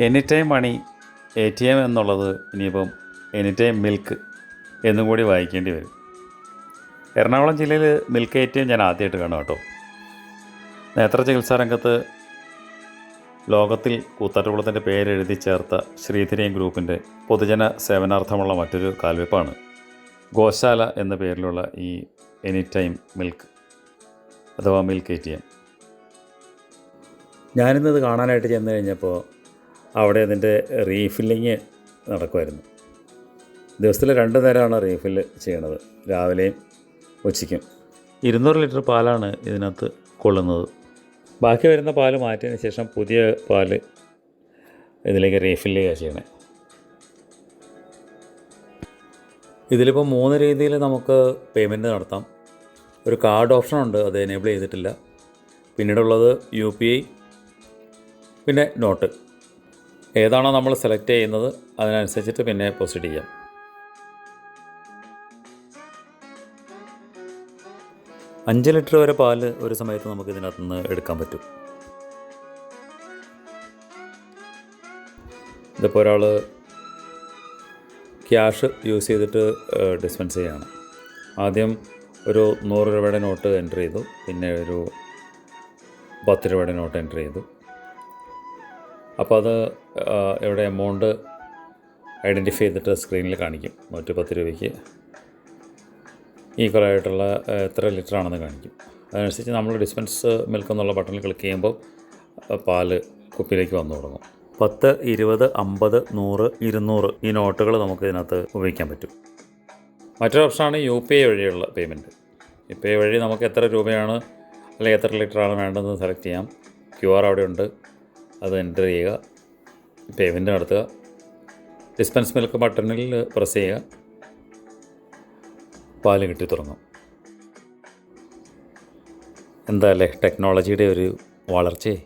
Any time മണി ATM എന്നുള്ളത് ഇനിയിപ്പം any time milk എന്നും കൂടി വായിക്കേണ്ടി വരും. എറണാകുളം ജില്ലയിൽ മിൽക്ക് ATM ഞാൻ ആദ്യമായിട്ട് കാണാം കേട്ടോ. നേത്ര ചികിത്സാ രംഗത്ത് ലോകത്തിൽ കൂത്താട്ടുകുളത്തിൻ്റെ പേരെഴുതി ചേർത്ത ശ്രീധരീയം ഗ്രൂപ്പിൻ്റെ പൊതുജന സേവനാർത്ഥമുള്ള മറ്റൊരു കാൽവെപ്പാണ് ഗോശാല എന്ന പേരിലുള്ള ഈ എനി ടൈം മിൽക്ക് അഥവാ മിൽക്ക് ATM. ഞാനിന്നത് കാണാനായിട്ട് ചെന്ന് കഴിഞ്ഞപ്പോൾ അവിടെ അതിൻ്റെ റീഫില്ലിങ് നടക്കുമായിരുന്നു. ദിവസത്തിൽ 2 നേരമാണ് റീഫില്ല് ചെയ്യണത്, രാവിലെയും ഉച്ചയ്ക്കും. 200 ലിറ്റർ പാലാണ് ഇതിനകത്ത് കൊള്ളുന്നത്. ബാക്കി വരുന്ന പാല് മാറ്റിയതിന് ശേഷം പുതിയ പാല് ഇതിലേക്ക് റീഫില്ല് ചെയ്യുക ചെയ്യണേ. ഇതിലിപ്പോൾ 3 രീതിയിൽ നമുക്ക് പേയ്മെൻറ്റ് നടത്താം. ഒരു കാർഡ് ഓപ്ഷനുണ്ട്, അത് എനേബിൾ ചെയ്തിട്ടില്ല. പിന്നീടുള്ളത് UPI, പിന്നെ നോട്ട്. ഏതാണോ നമ്മൾ സെലക്ട് ചെയ്യുന്നത് അതിനനുസരിച്ചിട്ട് പിന്നെ പ്രൊസീഡ് ചെയ്യാം. 5 ലിറ്റർ വരെ പാല് ഒരു സമയത്ത് നമുക്ക് ഇതിനകത്ത് നിന്ന് എടുക്കാൻ പറ്റും. ഇതിപ്പോൾ ഒരാൾ ക്യാഷ് യൂസ് ചെയ്തിട്ട് ഡിസ്പെൻസ് ചെയ്യുകയാണ്. ആദ്യം ഒരു 100 രൂപയുടെ നോട്ട് എൻ്റർ ചെയ്തു, പിന്നെ ഒരു 10 രൂപയുടെ നോട്ട് എൻ്റർ ചെയ്തു. അപ്പോൾ അത് ഇവിടെ എമൗണ്ട് ഐഡൻറ്റിഫൈ ചെയ്തിട്ട് സ്ക്രീനിൽ കാണിക്കും. 110 രൂപയ്ക്ക് ഈക്വലായിട്ടുള്ള എത്ര ലിറ്റർ ആണെന്ന് കാണിക്കും. അതനുസരിച്ച് നമ്മൾ ഡിസ്പെൻസ് മിൽക്ക് എന്നുള്ള ബട്ടണിൽ ക്ലിക്ക് ചെയ്യുമ്പോൾ പാല് കുപ്പിയിലേക്ക് വന്നു തുടങ്ങും. 10, 20, 50, 100, 200 ഈ നോട്ടുകൾ നമുക്ക് ഇതിനകത്ത് ഉപയോഗിക്കാൻ പറ്റും. മറ്റൊരു ഓപ്ഷനാണ് UPI വഴിയുള്ള പേയ്മെൻറ്റ്. UPI വഴി നമുക്ക് എത്ര രൂപയാണ് അല്ലെങ്കിൽ എത്ര ലിറ്ററാണ് വേണ്ടതെന്ന് സെലക്ട് ചെയ്യാം. QR അവിടെ ഉണ്ട്, അത് എൻ്റർ ചെയ്യുക, പേയ്മെൻറ്റ് നടത്തുക. ഡിസ്പെൻസ് മിൽക്ക് ബട്ടണിൽ പ്രസ് ചെയ്യുക, പാല് കിട്ടി തുടങ്ങും. എന്താ അല്ലേ ടെക്നോളജിയുടെ ഒരു വളർച്ചയെ.